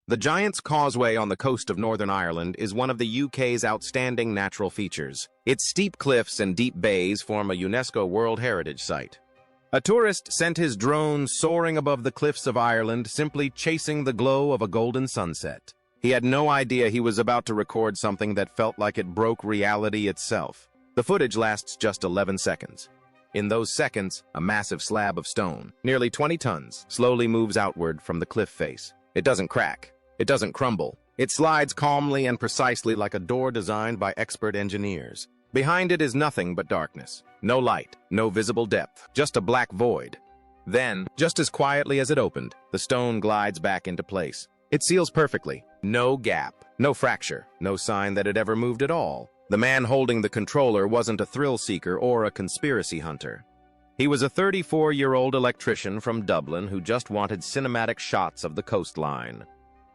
The Giant's Causeway on the coast of Northern Ireland is one of the UK's outstanding natural features. Its steep cliffs and deep bays form a UNESCO World Heritage Site. A tourist sent his drone soaring above the cliffs of Ireland, simply chasing the glow of a golden sunset. He had no idea he was about to record something that felt like it broke reality itself. The footage lasts just 11 seconds. In those seconds, a massive slab of stone, nearly 20 tons, slowly moves outward from the cliff face. It doesn't crack. It doesn't crumble. It slides calmly and precisely like a door designed by expert engineers. Behind it is nothing but darkness. No light, no visible depth, just a black void. Then, just as quietly as it opened, the stone glides back into place. It seals perfectly. No gap, no fracture, no sign that it ever moved at all. The man holding the controller wasn't a thrill-seeker or a conspiracy hunter. He was a 34-year-old electrician from Dublin who just wanted cinematic shots of the coastline.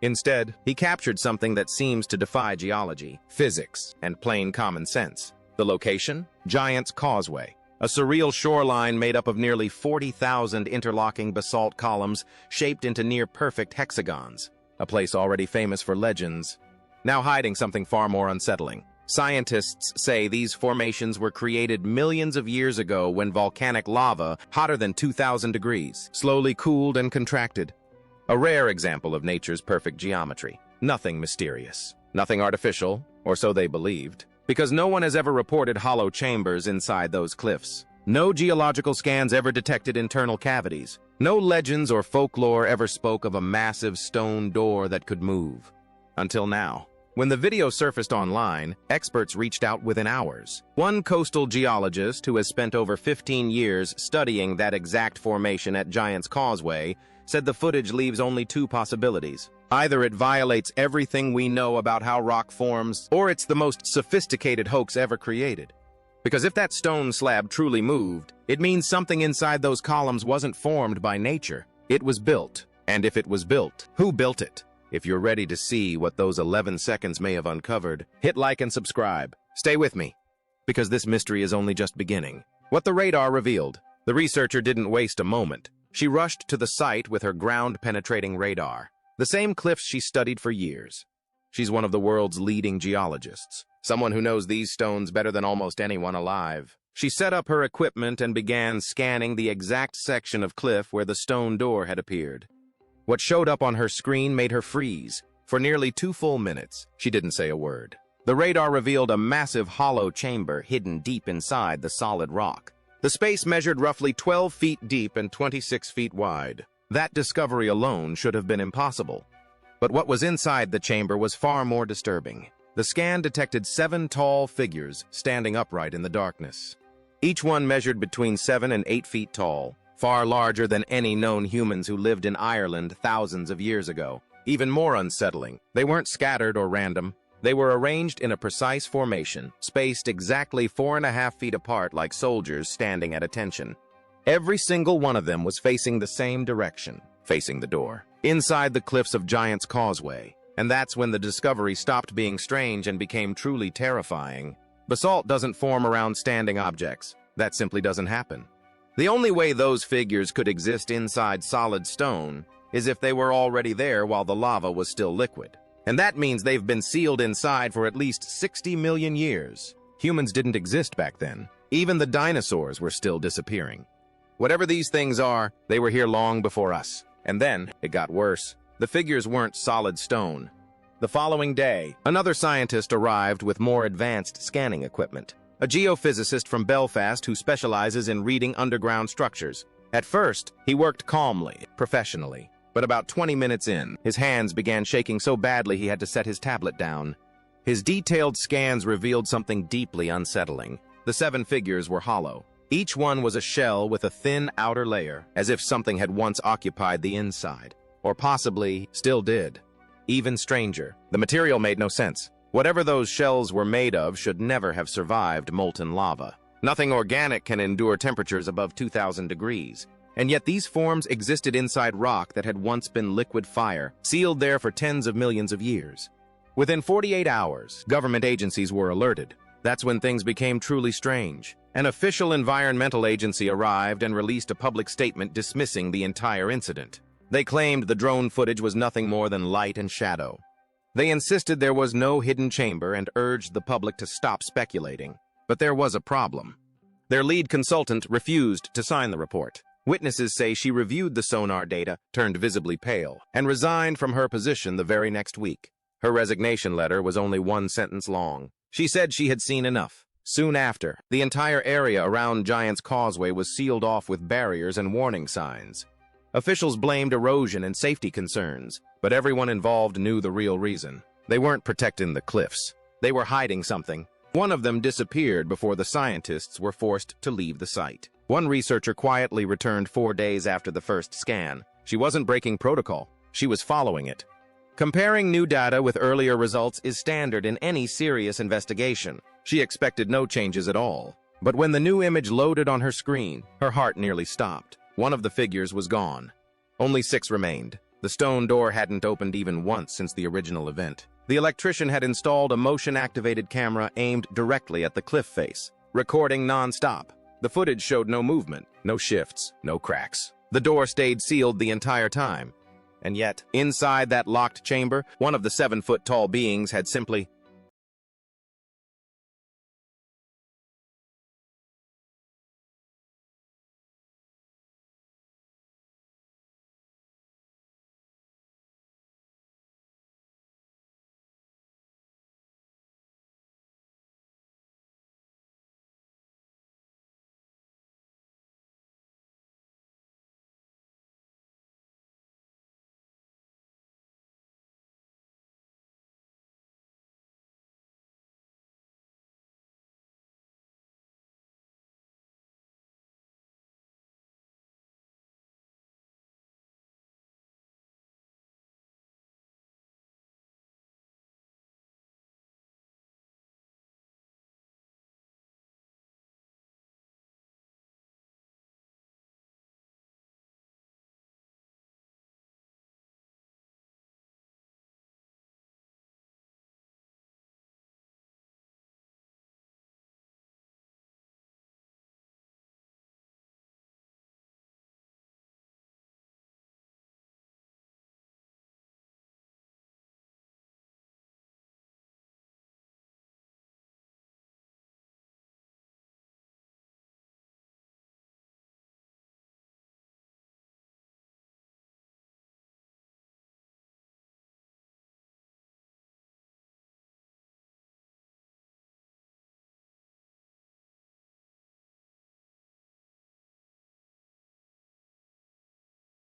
Instead, he captured something that seems to defy geology, physics, and plain common sense. The location? Giant's Causeway, a surreal shoreline made up of nearly 40,000 interlocking basalt columns shaped into near-perfect hexagons. A place already famous for legends, now hiding something far more unsettling. Scientists say these formations were created millions of years ago when volcanic lava, hotter than 2,000 degrees, slowly cooled and contracted. A rare example of nature's perfect geometry. Nothing mysterious, nothing artificial, or so they believed, because no one has ever reported hollow chambers inside those cliffs. No geological scans ever detected internal cavities. No legends or folklore ever spoke of a massive stone door that could move. Until now. When the video surfaced online, experts reached out within hours. One coastal geologist who has spent over 15 years studying that exact formation at Giant's Causeway said the footage leaves only two possibilities. Either it violates everything we know about how rock forms, or it's the most sophisticated hoax ever created. Because if that stone slab truly moved, it means something inside those columns wasn't formed by nature. It was built. And if it was built, who built it? If you're ready to see what those 11 seconds may have uncovered, hit like and subscribe. Stay with me, because this mystery is only just beginning. What the radar revealed. The researcher didn't waste a moment. She rushed to the site with her ground-penetrating radar. The same cliffs she studied for years. She's one of the world's leading geologists. Someone who knows these stones better than almost anyone alive. She set up her equipment and began scanning the exact section of cliff where the stone door had appeared. What showed up on her screen made her freeze. For nearly 2 full minutes, she didn't say a word. The radar revealed a massive hollow chamber hidden deep inside the solid rock. The space measured roughly 12 feet deep and 26 feet wide. That discovery alone should have been impossible. But what was inside the chamber was far more disturbing. The scan detected 7 tall figures standing upright in the darkness. Each one measured between 7 and 8 feet tall, far larger than any known humans who lived in Ireland thousands of years ago. Even more unsettling, they weren't scattered or random. They were arranged in a precise formation, spaced exactly 4.5 feet apart like soldiers standing at attention. Every single one of them was facing the same direction, facing the door, inside the cliffs of Giant's Causeway. And that's when the discovery stopped being strange and became truly terrifying. Basalt doesn't form around standing objects. That simply doesn't happen. The only way those figures could exist inside solid stone is if they were already there while the lava was still liquid. And that means they've been sealed inside for at least 60 million years. Humans didn't exist back then. Even the dinosaurs were still disappearing. Whatever these things are, they were here long before us. And then, it got worse. The figures weren't solid stone. The following day, another scientist arrived with more advanced scanning equipment. A geophysicist from Belfast who specializes in reading underground structures. At first, he worked calmly, professionally. But about 20 minutes in, his hands began shaking so badly he had to set his tablet down. His detailed scans revealed something deeply unsettling. The 7 figures were hollow. Each one was a shell with a thin outer layer, as if something had once occupied the inside. Or possibly still did. Even stranger, the material made no sense. Whatever those shells were made of should never have survived molten lava. Nothing organic can endure temperatures above 2,000 degrees. And yet these forms existed inside rock that had once been liquid fire, sealed there for tens of millions of years. Within 48 hours, government agencies were alerted. That's when things became truly strange. An official environmental agency arrived and released a public statement dismissing the entire incident. They claimed the drone footage was nothing more than light and shadow. They insisted there was no hidden chamber and urged the public to stop speculating. But there was a problem. Their lead consultant refused to sign the report. Witnesses say she reviewed the sonar data, turned visibly pale, and resigned from her position the very next week. Her resignation letter was only one sentence long. She said she had seen enough. Soon after, the entire area around Giant's Causeway was sealed off with barriers and warning signs. Officials blamed erosion and safety concerns, but everyone involved knew the real reason. They weren't protecting the cliffs. They were hiding something. One of them disappeared before the scientists were forced to leave the site. One researcher quietly returned 4 days after the first scan. She wasn't breaking protocol. She was following it. Comparing new data with earlier results is standard in any serious investigation. She expected no changes at all. But when the new image loaded on her screen, her heart nearly stopped. One of the figures was gone. Only 6 remained. The stone door hadn't opened even once since the original event. The electrician had installed a motion-activated camera aimed directly at the cliff face, recording non-stop. The footage showed no movement, no shifts, no cracks. The door stayed sealed the entire time. And yet, inside that locked chamber, one of the 7-foot-tall beings had simply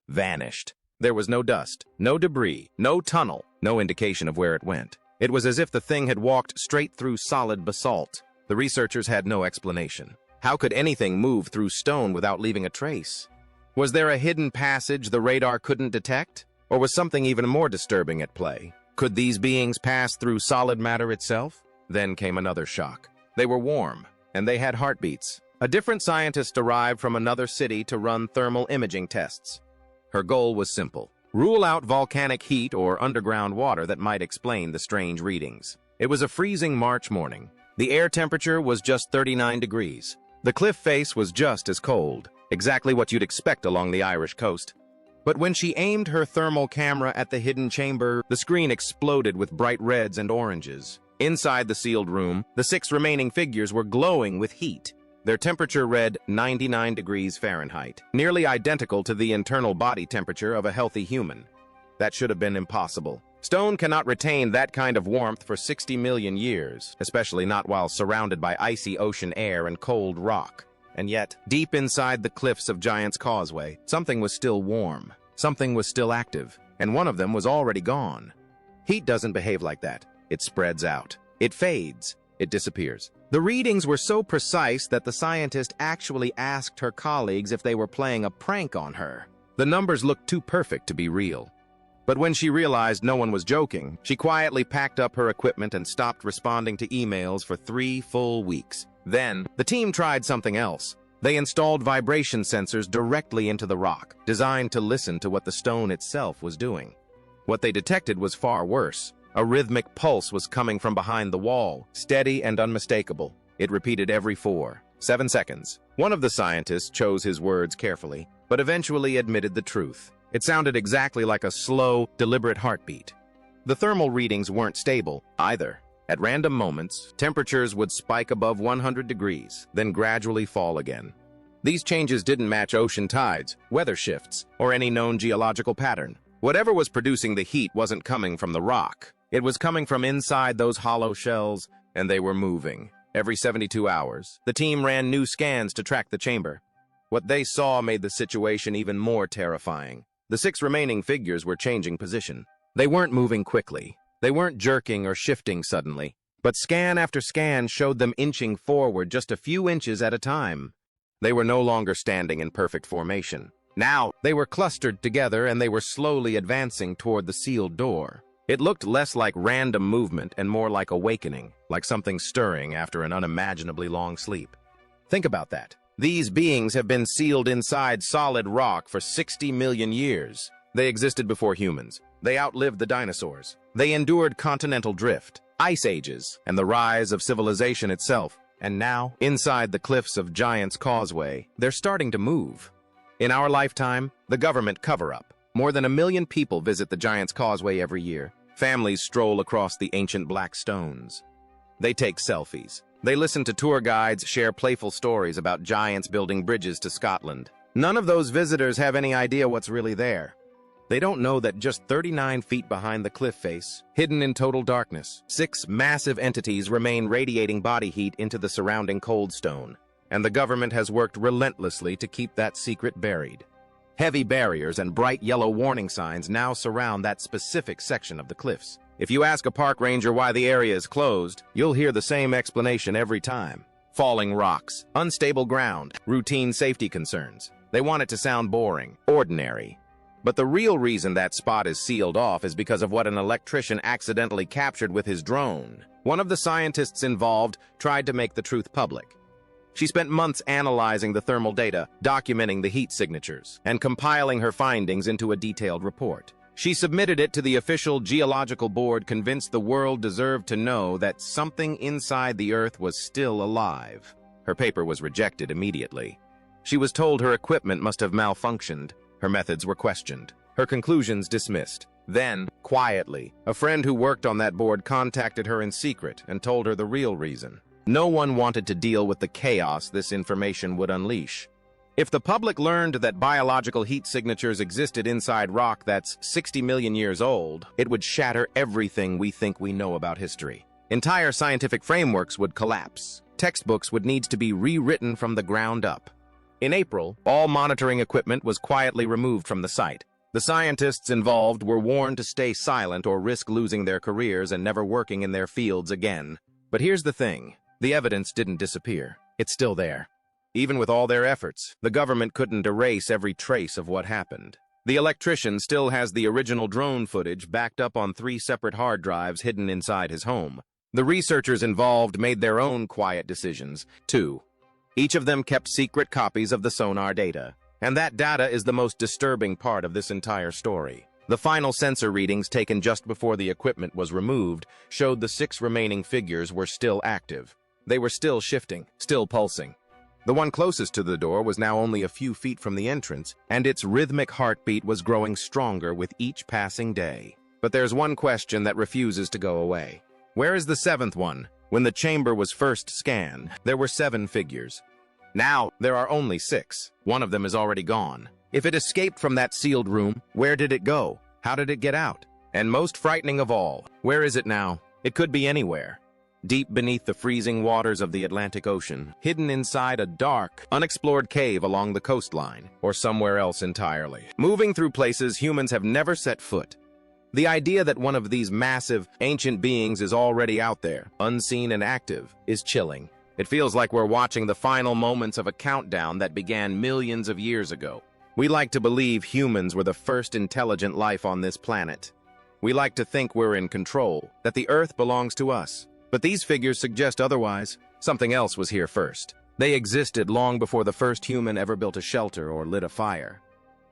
vanished. There was no dust, no debris, no tunnel, no indication of where it went. It was as if the thing had walked straight through solid basalt. The researchers had no explanation. How could anything move through stone without leaving a trace? Was there a hidden passage the radar couldn't detect? Or was something even more disturbing at play? Could these beings pass through solid matter itself? Then came another shock. They were warm, and they had heartbeats. A different scientist arrived from another city to run thermal imaging tests. Her goal was simple: rule out volcanic heat or underground water that might explain the strange readings. It was a freezing March morning. The air temperature was just 39 degrees. The cliff face was just as cold, exactly what you'd expect along the Irish coast. But when she aimed her thermal camera at the hidden chamber, the screen exploded with bright reds and oranges. Inside the sealed room, the 6 remaining figures were glowing with heat. Their temperature read 99 degrees Fahrenheit, nearly identical to the internal body temperature of a healthy human. That should have been impossible. Stone cannot retain that kind of warmth for 60 million years, especially not while surrounded by icy ocean air and cold rock. And yet, deep inside the cliffs of Giant's Causeway, something was still warm, something was still active, and one of them was already gone. Heat doesn't behave like that. It spreads out. It fades. It disappears. The readings were so precise that the scientist actually asked her colleagues if they were playing a prank on her. The numbers looked too perfect to be real. But when she realized no one was joking, she quietly packed up her equipment and stopped responding to emails for 3 full weeks. Then, the team tried something else. They installed vibration sensors directly into the rock, designed to listen to what the stone itself was doing. What they detected was far worse. A rhythmic pulse was coming from behind the wall, steady and unmistakable. It repeated every 4-7 seconds. One of the scientists chose his words carefully, but eventually admitted the truth. It sounded exactly like a slow, deliberate heartbeat. The thermal readings weren't stable, either. At random moments, temperatures would spike above 100 degrees, then gradually fall again. These changes didn't match ocean tides, weather shifts, or any known geological pattern. Whatever was producing the heat wasn't coming from the rock. It was coming from inside those hollow shells, and they were moving. Every 72 hours, the team ran new scans to track the chamber. What they saw made the situation even more terrifying. The 6 remaining figures were changing position. They weren't moving quickly. They weren't jerking or shifting suddenly. But scan after scan showed them inching forward just a few inches at a time. They were no longer standing in perfect formation. Now, they were clustered together and they were slowly advancing toward the sealed door. It looked less like random movement and more like awakening, like something stirring after an unimaginably long sleep. Think about that. These beings have been sealed inside solid rock for 60 million years. They existed before humans. They outlived the dinosaurs. They endured continental drift, ice ages, and the rise of civilization itself. And now, inside the cliffs of Giant's Causeway, they're starting to move. In our lifetime, the government cover-up. More than 1 million people visit the Giant's Causeway every year. Families stroll across the ancient black stones. They take selfies. They listen to tour guides share playful stories about giants building bridges to Scotland. None of those visitors have any idea what's really there. They don't know that just 39 feet behind the cliff face, hidden in total darkness, 6 massive entities remain radiating body heat into the surrounding cold stone, and the government has worked relentlessly to keep that secret buried. Heavy barriers and bright yellow warning signs now surround that specific section of the cliffs. If you ask a park ranger why the area is closed, you'll hear the same explanation every time. Falling rocks, unstable ground, routine safety concerns. They want it to sound boring, ordinary. But the real reason that spot is sealed off is because of what an electrician accidentally captured with his drone. One of the scientists involved tried to make the truth public. She spent months analyzing the thermal data, documenting the heat signatures, and compiling her findings into a detailed report. She submitted it to the official geological board, convinced the world deserved to know that something inside the Earth was still alive. Her paper was rejected immediately. She was told her equipment must have malfunctioned. Her methods were questioned. Her conclusions dismissed. Then, quietly, a friend who worked on that board contacted her in secret and told her the real reason. No one wanted to deal with the chaos this information would unleash. If the public learned that biological heat signatures existed inside rock that's 60 million years old, it would shatter everything we think we know about history. Entire scientific frameworks would collapse. Textbooks would need to be rewritten from the ground up. In April, all monitoring equipment was quietly removed from the site. The scientists involved were warned to stay silent or risk losing their careers and never working in their fields again. But here's the thing. The evidence didn't disappear. It's still there. Even with all their efforts, the government couldn't erase every trace of what happened. The electrician still has the original drone footage backed up on 3 separate hard drives hidden inside his home. The researchers involved made their own quiet decisions, too. Each of them kept secret copies of the sonar data. And that data is the most disturbing part of this entire story. The final sensor readings taken just before the equipment was removed showed the 6 remaining figures were still active. They were still shifting, still pulsing. The one closest to the door was now only a few feet from the entrance, and its rhythmic heartbeat was growing stronger with each passing day. But there's one question that refuses to go away. Where is the 7th one? When the chamber was first scanned, there were 7 figures. Now, there are only 6. One of them is already gone. If it escaped from that sealed room, where did it go? How did it get out? And most frightening of all, where is it now? It could be anywhere. Deep beneath the freezing waters of the Atlantic Ocean, hidden inside a dark, unexplored cave along the coastline, or somewhere else entirely. Moving through places humans have never set foot. The idea that one of these massive, ancient beings is already out there, unseen and active, is chilling. It feels like we're watching the final moments of a countdown that began millions of years ago. We like to believe humans were the first intelligent life on this planet. We like to think we're in control, that the Earth belongs to us. But these figures suggest otherwise. Something else was here first. They existed long before the first human ever built a shelter or lit a fire.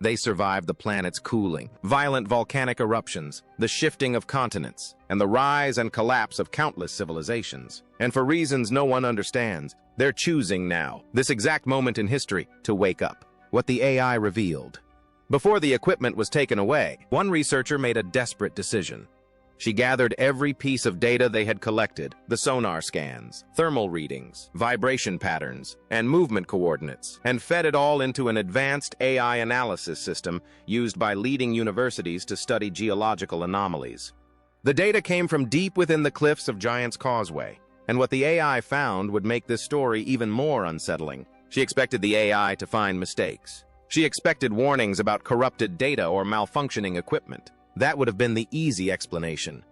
They survived the planet's cooling, violent volcanic eruptions, the shifting of continents, and the rise and collapse of countless civilizations. And for reasons no one understands, they're choosing now, this exact moment in history, to wake up. What the AI revealed. Before the equipment was taken away, one researcher made a desperate decision. She gathered every piece of data they had collected, the sonar scans, thermal readings, vibration patterns, and movement coordinates, and fed it all into an advanced AI analysis system used by leading universities to study geological anomalies. The data came from deep within the cliffs of Giant's Causeway, and what the AI found would make this story even more unsettling. She expected the AI to find mistakes. She expected warnings about corrupted data or malfunctioning equipment. That would have been the easy explanation.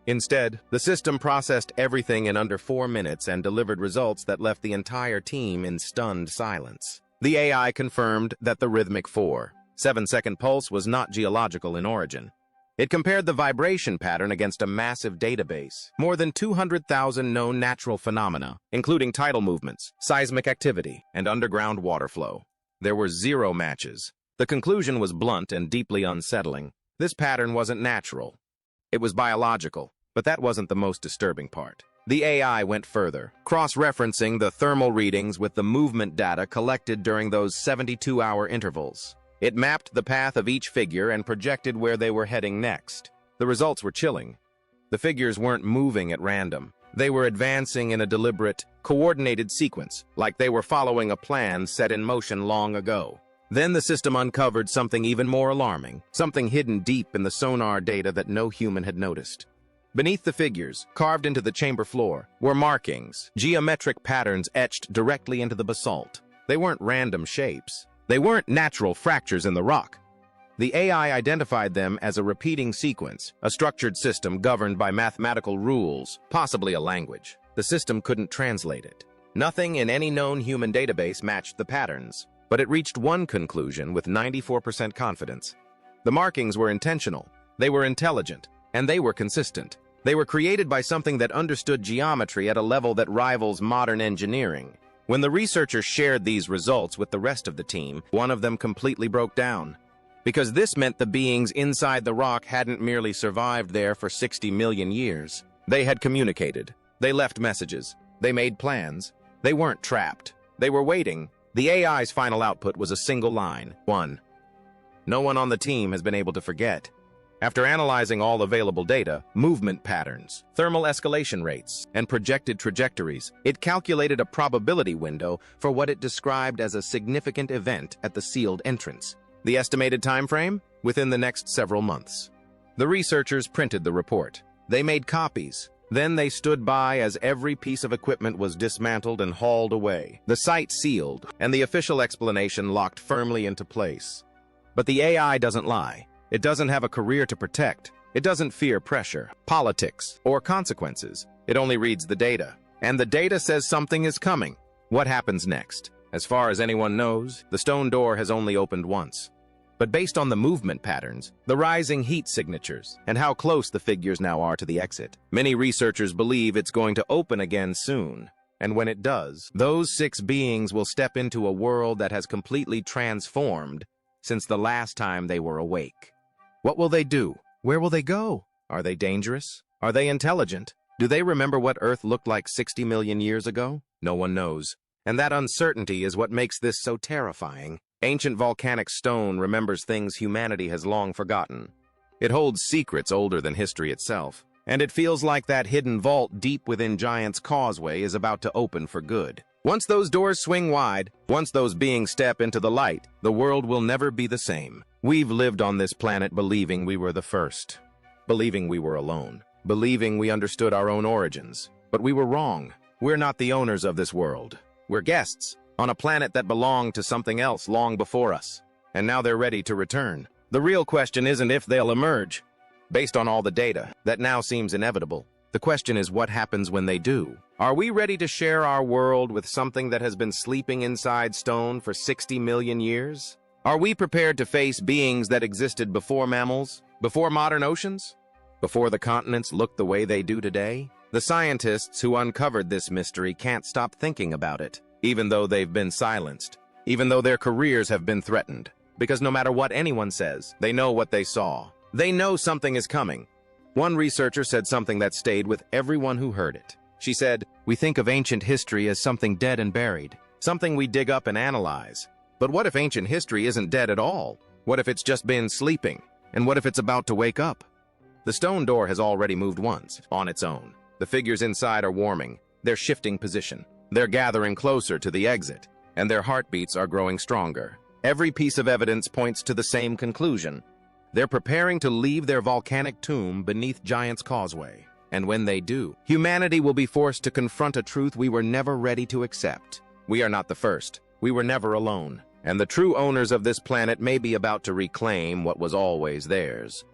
Instead, the system processed everything in under 4 minutes and delivered results that left the entire team in stunned silence. The AI confirmed that the rhythmic 4.7-second pulse was not geological in origin. It compared the vibration pattern against a massive database, more than 200,000 known natural phenomena, including tidal movements, seismic activity, and underground water flow. There were 0 matches. The conclusion was blunt and deeply unsettling. This pattern wasn't natural. It was biological, but that wasn't the most disturbing part. The AI went further, cross-referencing the thermal readings with the movement data collected during those 72-hour intervals. It mapped the path of each figure and projected where they were heading next. The results were chilling. The figures weren't moving at random. They were advancing in a deliberate, coordinated sequence, like they were following a plan set in motion long ago. Then the system uncovered something even more alarming, something hidden deep in the sonar data that no human had noticed. Beneath the figures, carved into the chamber floor, were markings, geometric patterns etched directly into the basalt. They weren't random shapes. They weren't natural fractures in the rock. The AI identified them as a repeating sequence, a structured system governed by mathematical rules, possibly a language. The system couldn't translate it. Nothing in any known human database matched the patterns. But it reached one conclusion with 94% confidence. The markings were intentional, they were intelligent, and they were consistent. They were created by something that understood geometry at a level that rivals modern engineering. When the researchers shared these results with the rest of the team, one of them completely broke down. Because this meant the beings inside the rock hadn't merely survived there for 60 million years. They had communicated. They left messages. They made plans. They weren't trapped. They were waiting. The AI's final output was a single line. 1. No one on the team has been able to forget. After analyzing all available data, movement patterns, thermal escalation rates, and projected trajectories, it calculated a probability window for what it described as a significant event at the sealed entrance. The estimated time frame? Within the next several months. The researchers printed the report. They made copies. Then they stood by as every piece of equipment was dismantled and hauled away. The site sealed, and the official explanation locked firmly into place. But the AI doesn't lie. It doesn't have a career to protect. It doesn't fear pressure, politics, or consequences. It only reads the data. And the data says something is coming. What happens next? As far as anyone knows, the stone door has only opened once. But based on the movement patterns, the rising heat signatures, and how close the figures now are to the exit, many researchers believe it's going to open again soon. And when it does, those 6 beings will step into a world that has completely transformed since the last time they were awake. What will they do? Where will they go? Are they dangerous? Are they intelligent? Do they remember what Earth looked like 60 million years ago? No one knows. And that uncertainty is what makes this so terrifying. Ancient volcanic stone remembers things humanity has long forgotten. It holds secrets older than history itself, and it feels like that hidden vault deep within Giant's Causeway is about to open for good. Once those doors swing wide, once those beings step into the light, the world will never be the same. We've lived on this planet believing we were the first, believing we were alone, believing we understood our own origins. But we were wrong. We're not the owners of this world. We're guests on a planet that belonged to something else long before us. And now they're ready to return. The real question isn't if they'll emerge. Based on all the data, that now seems inevitable. The question is what happens when they do. Are we ready to share our world with something that has been sleeping inside stone for 60 million years? Are we prepared to face beings that existed before mammals, before modern oceans, before the continents looked the way they do today? The scientists who uncovered this mystery can't stop thinking about it, even though they've been silenced, even though their careers have been threatened. Because no matter what anyone says, they know what they saw. They know something is coming. One researcher said something that stayed with everyone who heard it. She said, "We think of ancient history as something dead and buried, something we dig up and analyze. But what if ancient history isn't dead at all? What if it's just been sleeping? And what if it's about to wake up? The stone door has already moved once, on its own. The figures inside are warming. They're shifting position. They're gathering closer to the exit, and their heartbeats are growing stronger. Every piece of evidence points to the same conclusion. They're preparing to leave their volcanic tomb beneath Giant's Causeway. And when they do, humanity will be forced to confront a truth we were never ready to accept. We are not the first. We were never alone. And the true owners of this planet may be about to reclaim what was always theirs.